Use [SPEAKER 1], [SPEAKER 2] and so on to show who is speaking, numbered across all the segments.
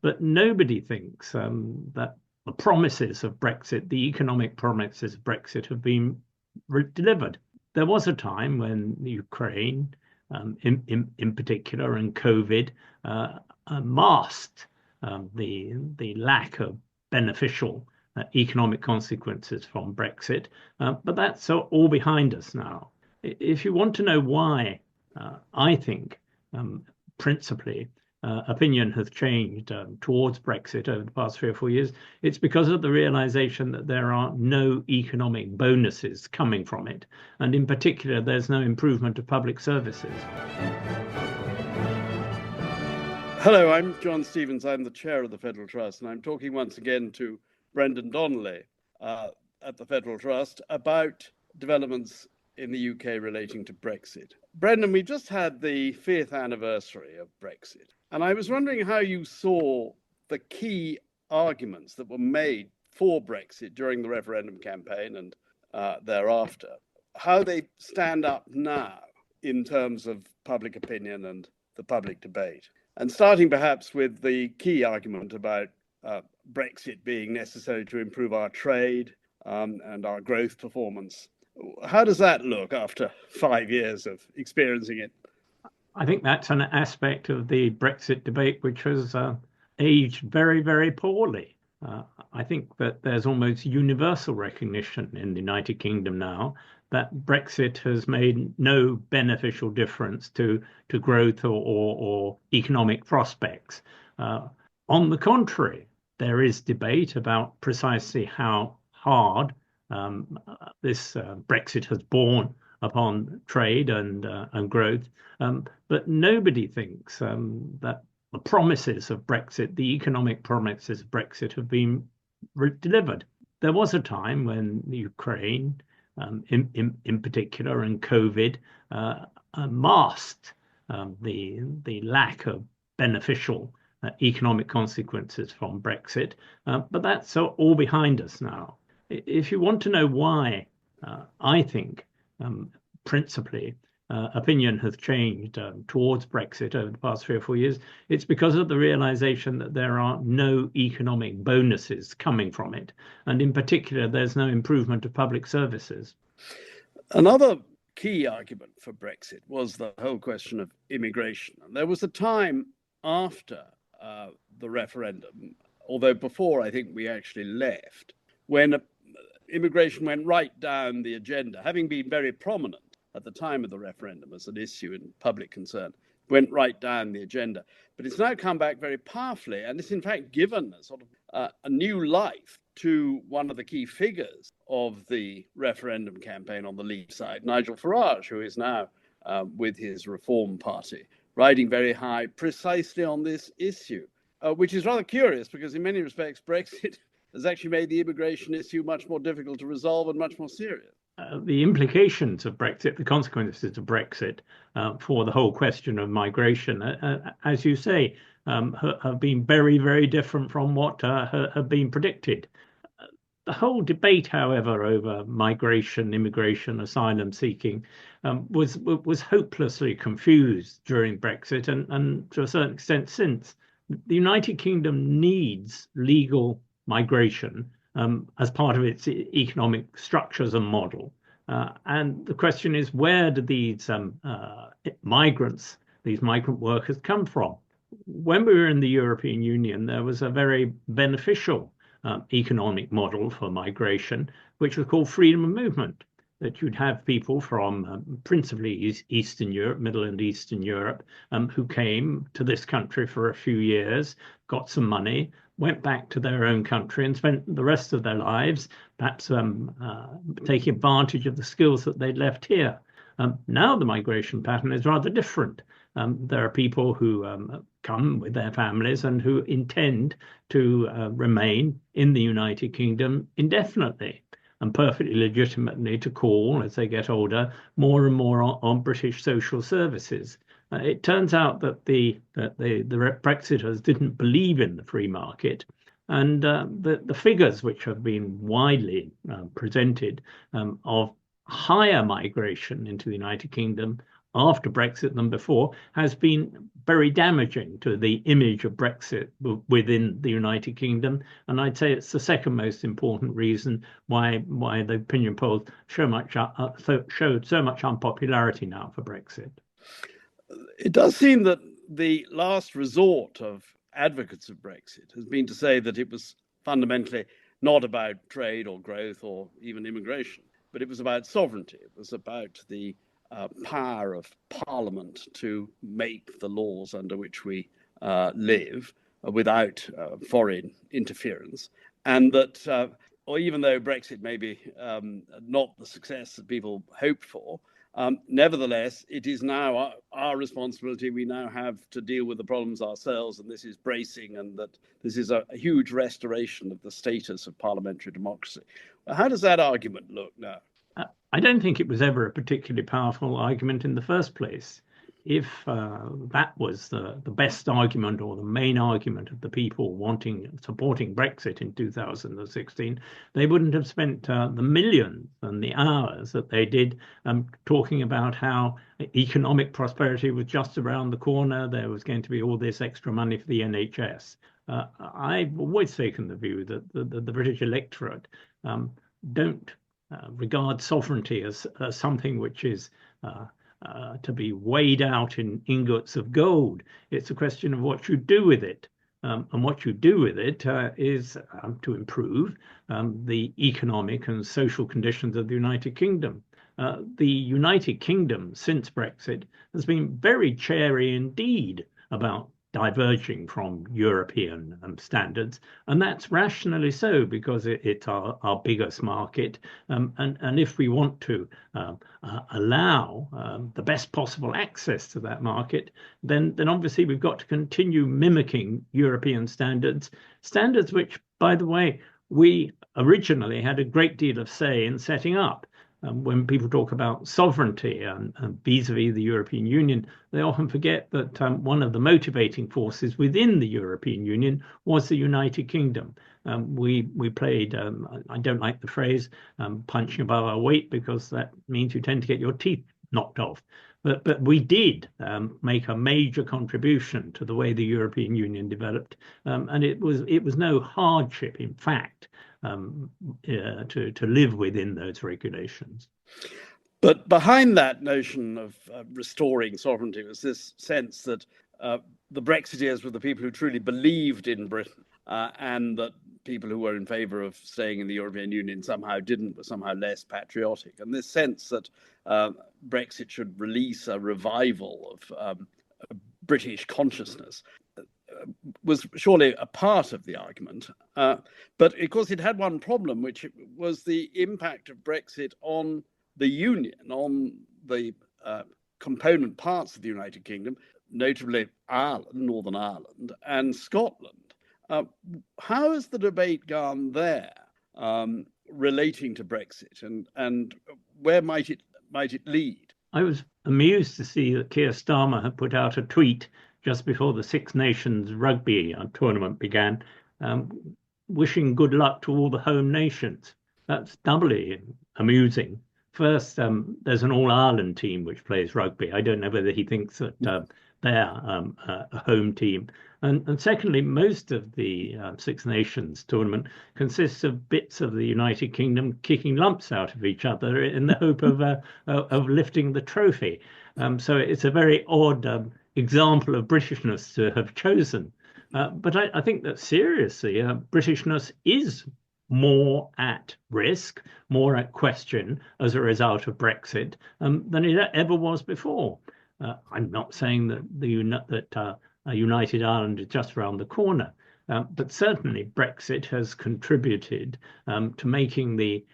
[SPEAKER 1] but nobody thinks that the promises of Brexit, the economic promises of Brexit, have been delivered. There was a time when Ukraine, in particular, and COVID masked the lack of beneficial economic consequences from Brexit, but that's all behind us now. If you want to know why, I think principally opinion has changed towards Brexit over the past 3 or 4 years. It's because of the realization that there are no economic bonuses coming from it. And in particular, there's no improvement of public services.
[SPEAKER 2] Hello, I'm John Stevens. I'm the chair of the Federal Trust, and I'm talking once again to Brendan Donnelly at the Federal Trust about developments in the UK relating to Brexit. Brendan, we just had the 5th anniversary of Brexit, and I was wondering how you saw the key arguments that were made for Brexit during the referendum campaign and thereafter, how they stand up now in terms of public opinion and the public debate. And starting perhaps with the key argument about Brexit being necessary to improve our trade and our growth performance. How does that look after 5 years of experiencing it?
[SPEAKER 1] I think that's an aspect of the Brexit debate which has aged very, very poorly. I think that there's almost universal recognition in the United Kingdom now that Brexit has made no beneficial difference to growth or economic prospects. On the contrary, there is debate about precisely how hard this Brexit has borne upon trade and growth, but nobody thinks that the promises of Brexit, the economic promises of Brexit, have been delivered. There was a time when Ukraine, in particular, and COVID masked the lack of beneficial economic consequences from Brexit, but that's all behind us now. If you want to know why, I think principally opinion has changed towards Brexit over the past 3 or 4 years. It's because of the realization that there are no economic bonuses coming from it. And in particular, there's no improvement of public services.
[SPEAKER 2] Another key argument for Brexit was the whole question of immigration. And there was a time after the referendum, although before I think we actually left, when immigration went right down the agenda, having been very prominent at the time of the referendum as an issue in public concern, went right down the agenda. But it's now come back very powerfully, and it's in fact given a sort of a new life to one of the key figures of the referendum campaign on the Leave side, Nigel Farage, who is now with his Reform Party, riding very high precisely on this issue, which is rather curious because in many respects Brexit has actually made the immigration issue much more difficult to resolve and much more serious.
[SPEAKER 1] The implications of Brexit, the consequences of Brexit for the whole question of migration, as you say, have been very, very different from what had been predicted. The whole debate, however, over migration, immigration, asylum seeking was hopelessly confused during Brexit and to a certain extent since. The United Kingdom needs legal migration as part of its economic structures and model. And the question is, where do these migrants, these migrant workers come from? When we were in the European Union, there was a very beneficial economic model for migration, which was called freedom of movement, that you'd have people from principally Eastern Europe, Middle and Eastern Europe, who came to this country for a few years, got some money, went back to their own country and spent the rest of their lives perhaps taking advantage of the skills that they'd left here. Now the migration pattern is rather different. There are people who come with their families and who intend to remain in the United Kingdom indefinitely and perfectly legitimately to call, as they get older, more and more on British social services. It turns out that the Brexiters didn't believe in the free market, and the figures which have been widely presented of higher migration into the United Kingdom after Brexit than before has been very damaging to the image of Brexit within the United Kingdom. And I'd say it's the second most important reason why the opinion polls showed so much unpopularity now for Brexit.
[SPEAKER 2] It does seem that the last resort of advocates of Brexit has been to say that it was fundamentally not about trade or growth or even immigration, but it was about sovereignty. It was about the power of Parliament to make the laws under which we live without foreign interference. And that, or even though Brexit may be not the success that people hoped for, nevertheless, it is now our responsibility. We now have to deal with the problems ourselves, and this is bracing, and that this is a huge restoration of the status of parliamentary democracy. How does that argument look now?
[SPEAKER 1] I don't think it was ever a particularly powerful argument in the first place. If that was the best argument or the main argument of the people supporting Brexit in 2016, they wouldn't have spent the millions and the hours that they did talking about how economic prosperity was just around the corner. There was going to be all this extra money for the NHS. I've always taken the view that the British electorate don't regard sovereignty as something which is to be weighed out in ingots of gold. It's a question of what you do with it. And what you do with it is to improve the economic and social conditions of the United Kingdom. The United Kingdom, since Brexit, has been very chary indeed about diverging from European standards, and that's rationally so because it's our biggest market, and if we want to allow the best possible access to that market, then obviously we've got to continue mimicking European standards which, by the way, we originally had a great deal of say in setting up. When people talk about sovereignty and vis-a-vis the European Union, they often forget that one of the motivating forces within the European Union was the United Kingdom. We played, I don't like the phrase, punching above our weight, because that means you tend to get your teeth knocked off. But we did make a major contribution to the way the European Union developed, and it was no hardship, in fact, to live within those regulations.
[SPEAKER 2] But behind that notion of restoring sovereignty was this sense that the Brexiteers were the people who truly believed in Britain, and that people who were in favour of staying in the European Union somehow didn't, were somehow less patriotic. And this sense that Brexit should release a revival of British consciousness was surely a part of the argument. But of course, it had one problem, which was the impact of Brexit on the Union, on the component parts of the United Kingdom, notably Ireland, Northern Ireland, and Scotland. How has the debate gone there relating to Brexit, and where might it lead?
[SPEAKER 1] I was amused to see that Keir Starmer had put out a tweet just before the Six Nations rugby tournament began, wishing good luck to all the home nations. That's doubly amusing. First, there's an All-Ireland team which plays rugby. I don't know whether he thinks that they're a home team. And secondly, most of the Six Nations tournament consists of bits of the United Kingdom kicking lumps out of each other in the hope of lifting the trophy. So it's a very odd example of Britishness to have chosen. But I think that seriously, Britishness is more at risk, more at question as a result of Brexit than it ever was before. I'm not saying that United Ireland is just around the corner, but certainly Brexit has contributed to making the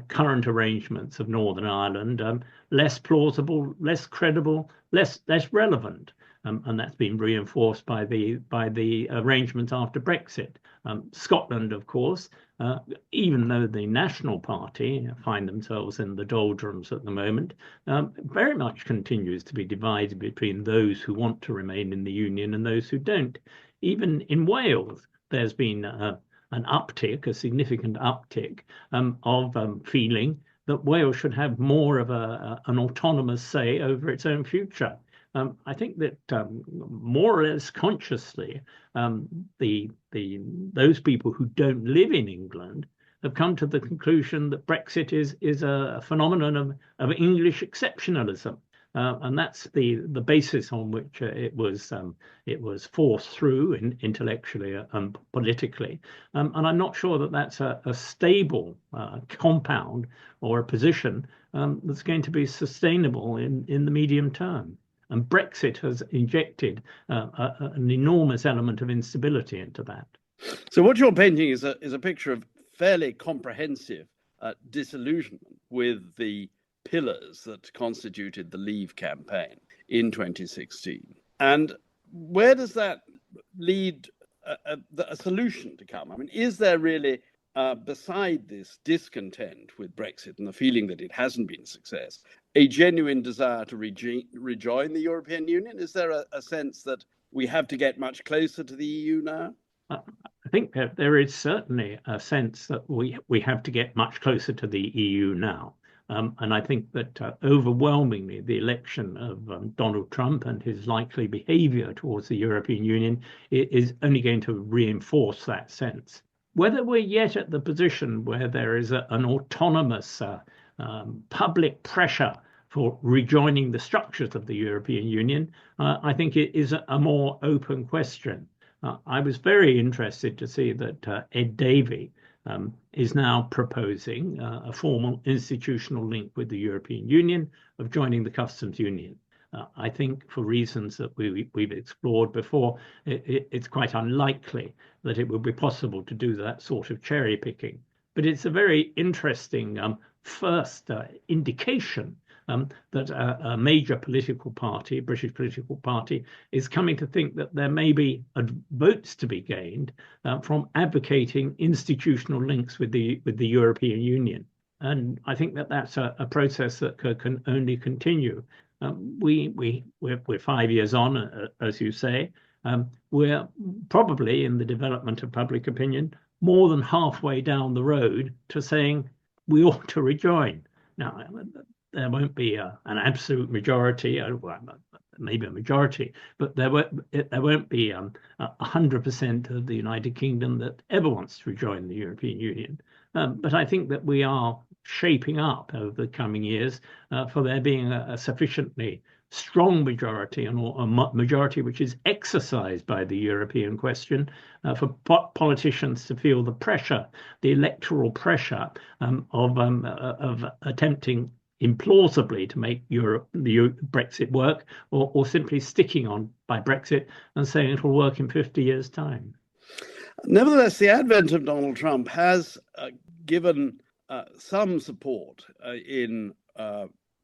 [SPEAKER 1] current arrangements of Northern Ireland less plausible, less credible, less relevant. And that's been reinforced by the arrangements after Brexit. Scotland, of course, even though the National Party find themselves in the doldrums at the moment, very much continues to be divided between those who want to remain in the Union and those who don't. Even in Wales, there's been an uptick, a significant uptick of feeling that Wales should have more of an autonomous say over its own future. I think that more or less consciously, those people who don't live in England have come to the conclusion that Brexit is a phenomenon of English exceptionalism. And that's the basis on which it was forced through intellectually and politically. And I'm not sure that that's a stable compound or a position that's going to be sustainable in the medium term. And Brexit has injected an enormous element of instability into that.
[SPEAKER 2] So what you're painting is a picture of fairly comprehensive disillusionment with the pillars that constituted the Leave campaign in 2016. And where does that lead a solution to come? I mean, is there really, beside this discontent with Brexit and the feeling that it hasn't been a success, a genuine desire to rejoin the European Union? Is there a sense that we have to get much closer to the EU now?
[SPEAKER 1] I think that there is certainly a sense that we have to get much closer to the EU now. And I think that overwhelmingly the election of Donald Trump and his likely behavior towards the European Union is only going to reinforce that sense. Whether we're yet at the position where there is an autonomous public pressure for rejoining the structures of the European Union, I think it is a more open question. I was very interested to see that Ed Davey is now proposing a formal institutional link with the European Union of joining the customs union. I think for reasons that we've explored before, it's quite unlikely that it will be possible to do that sort of cherry picking. But it's a very interesting first indication that a major political party, British political party, is coming to think that there may be votes to be gained from advocating institutional links with the European Union. And I think that that's a process that can only continue. We're 5 years on, as you say. We're probably in the development of public opinion more than halfway down the road to saying we ought to rejoin. Now, there won't be an absolute majority, maybe a majority, but there won't be 100% of the United Kingdom that ever wants to rejoin the European Union. But I think that we are shaping up over the coming years for there being a sufficiently strong majority, and a majority which is exercised by the European question, for politicians to feel the pressure, the electoral pressure of attempting implausibly to make the Brexit work, or simply sticking on by Brexit and saying it will work in 50 years' time.
[SPEAKER 2] Nevertheless, the advent of Donald Trump has given some support in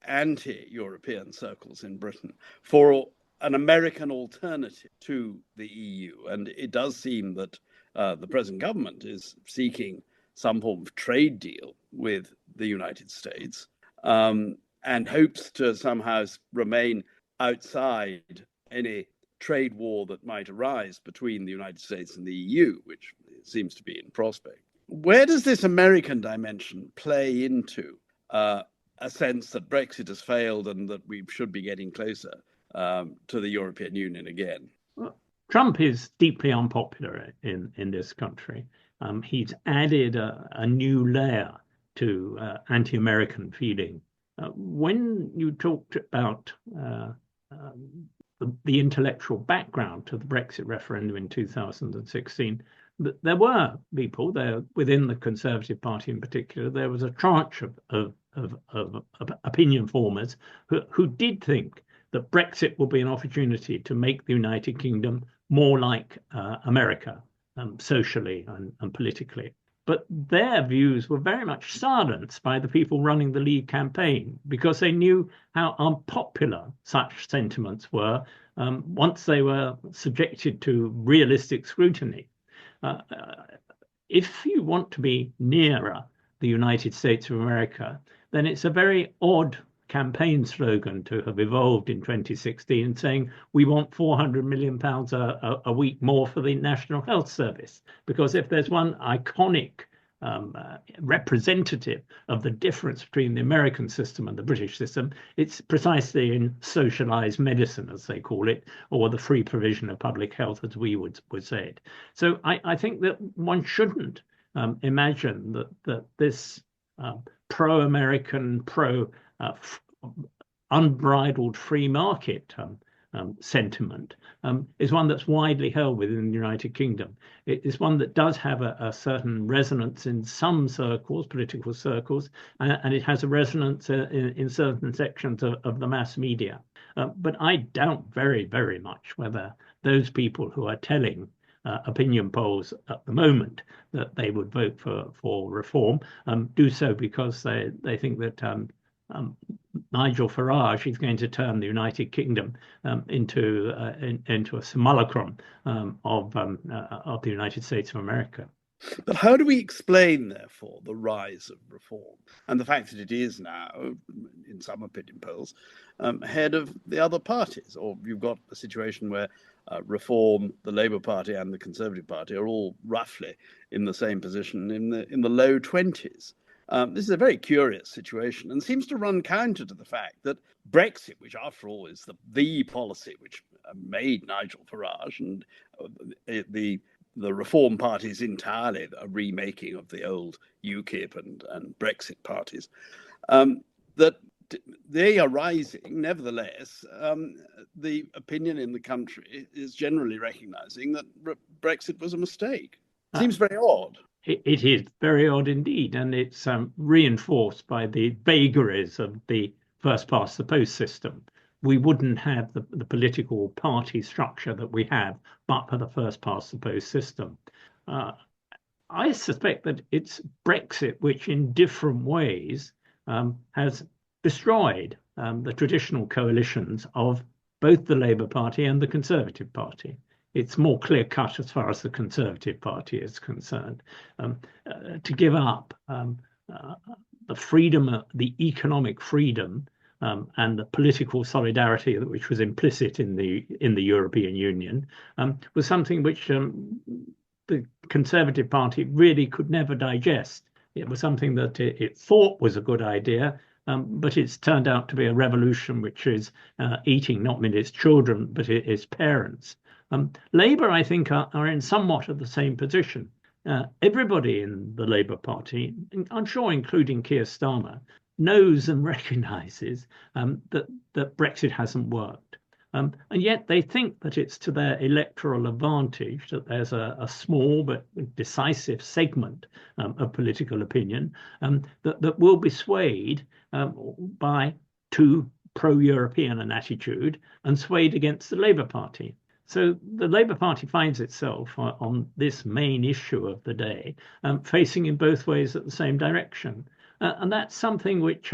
[SPEAKER 2] anti-European circles in Britain for an American alternative to the EU. And it does seem that the present government is seeking some form of trade deal with the United States, and hopes to somehow remain outside any trade war that might arise between the United States and the EU, which seems to be in prospect. Where does this American dimension play into a sense that Brexit has failed and that we should be getting closer to the European Union again?
[SPEAKER 1] Well, Trump is deeply unpopular in this country. He's added a new layer to anti-American feeling. When you talked about the intellectual background to the Brexit referendum in 2016, there were people there within the Conservative Party in particular. There was a tranche of opinion formers who did think that Brexit will be an opportunity to make the United Kingdom more like America, socially and politically. But their views were very much silenced by the people running the Leave campaign, because they knew how unpopular such sentiments were once they were subjected to realistic scrutiny. If you want to be nearer the United States of America, then it's a very odd campaign slogan to have evolved in 2016, saying we want £400 million a week more for the National Health Service. Because if there's one iconic representative of the difference between the American system and the British system. It's precisely in socialized medicine, as they call it, or the free provision of public health, as we would say it. So I think that one shouldn't imagine that this pro-American, unbridled free market sentiment is one that's widely held within the United Kingdom. It is one that does have a certain resonance in some circles, political circles, and it has a resonance in certain sections of the mass media. But I doubt very, very much whether those people who are telling opinion polls at the moment that they would vote for reform do so because they think that Nigel Farage is going to turn the United Kingdom into a simulacrum of the United States of America.
[SPEAKER 2] But how do we explain, therefore, the rise of reform and the fact that it is now, in some opinion polls, ahead of the other parties? Or you've got a situation where Reform, the Labour Party and the Conservative Party are all roughly in the same position in the low 20s. This is a very curious situation and seems to run counter to the fact that Brexit, which after all is the policy which made Nigel Farage, and the Reform Party is entirely a remaking of the old UKIP and Brexit parties, that they are rising. Nevertheless, the opinion in the country is generally recognising that Brexit was a mistake. Seems very odd.
[SPEAKER 1] It is very odd indeed, and it's reinforced by the vagaries of the first past the post system. We wouldn't have the political party structure that we have but for the first past the post system. I suspect that it's Brexit which in different ways has destroyed the traditional coalitions of both the Labour Party and the Conservative Party. It's more clear-cut as far as the Conservative Party is concerned. To give up the freedom, the economic freedom, and the political solidarity which was implicit in the European Union was something which the Conservative Party really could never digest. It was something that it thought was a good idea, but it's turned out to be a revolution which is eating not merely its children but its parents. Labour, I think, are in somewhat of the same position. Everybody in the Labour Party, I'm sure including Keir Starmer, knows and recognises that Brexit hasn't worked. And yet they think that it's to their electoral advantage that there's a small but decisive segment of political opinion that will be swayed by too pro-European an attitude and swayed against the Labour Party. So the Labour Party finds itself on this main issue of the day, facing in both ways at the same direction. And that's something which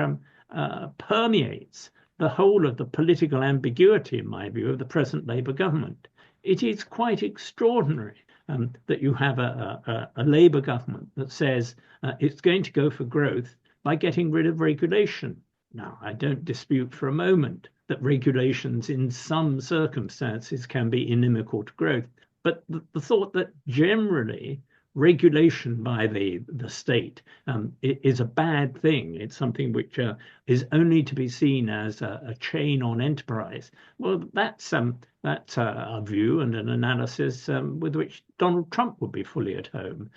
[SPEAKER 1] permeates the whole of the political ambiguity, in my view, of the present Labour government. It is quite extraordinary that you have a Labour government that says it's going to go for growth by getting rid of regulation. Now, I don't dispute for a moment that regulations in some circumstances can be inimical to growth. But the thought that generally regulation by the state is a bad thing, it's something which is only to be seen as a chain on enterprise. Well, that's a view and an analysis with which Donald Trump would be fully at home.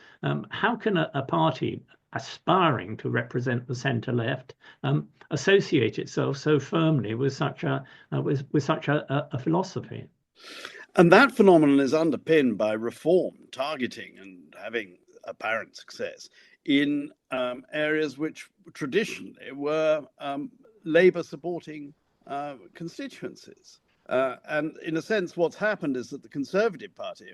[SPEAKER 1] How can a party aspiring to represent the centre left associate itself so firmly with such a philosophy?
[SPEAKER 2] And that phenomenon is underpinned by reform, targeting and having apparent success in areas which traditionally were Labour supporting constituencies. And in a sense, what's happened is that the Conservative Party,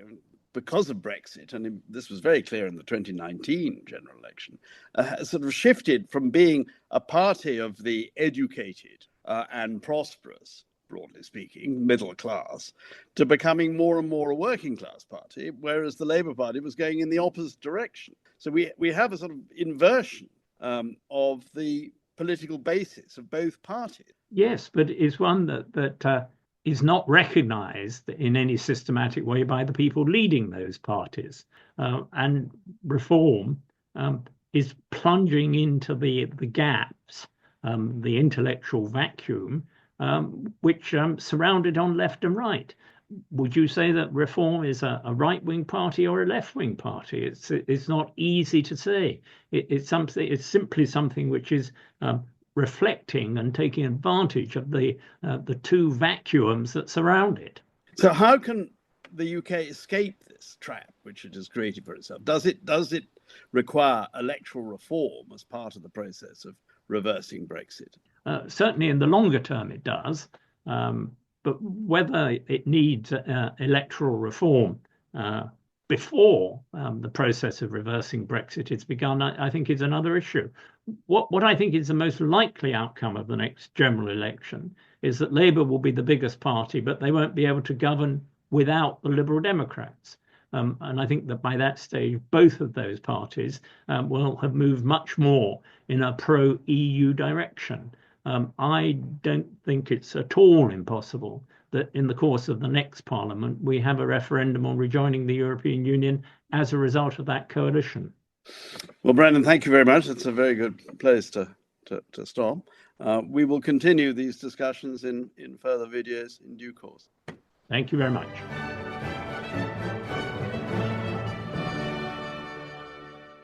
[SPEAKER 2] because of Brexit, and this was very clear in the 2019 general election, has sort of shifted from being a party of the educated and prosperous, broadly speaking, middle class, to becoming more and more a working class party, whereas the Labour Party was going in the opposite direction. So we have a sort of inversion of the political basis of both parties.
[SPEAKER 1] Yes, but it's one that is not recognised in any systematic way by the people leading those parties. And reform is plunging into the gaps, the intellectual vacuum, which surrounded on left and right. Would you say that Reform is a right-wing party or a left-wing party? It's not easy to say. It's simply something which is reflecting and taking advantage of the two vacuums that surround it.
[SPEAKER 2] So how can the UK escape this trap which it has created for itself? Does it require electoral reform as part of the process of reversing Brexit?
[SPEAKER 1] Certainly in the longer term it does, but whether it needs electoral reform before the process of reversing Brexit is begun, I think is another issue. What I think is the most likely outcome of the next general election is that Labour will be the biggest party, but they won't be able to govern without the Liberal Democrats. And I think that by that stage, both of those parties will have moved much more in a pro-EU direction. I don't think it's at all impossible that in the course of the next Parliament, we have a referendum on rejoining the European Union as a result of that coalition.
[SPEAKER 2] Well, Brendan, thank you very much. It's a very good place to stop. We will continue these discussions in further videos in due course.
[SPEAKER 1] Thank you very much.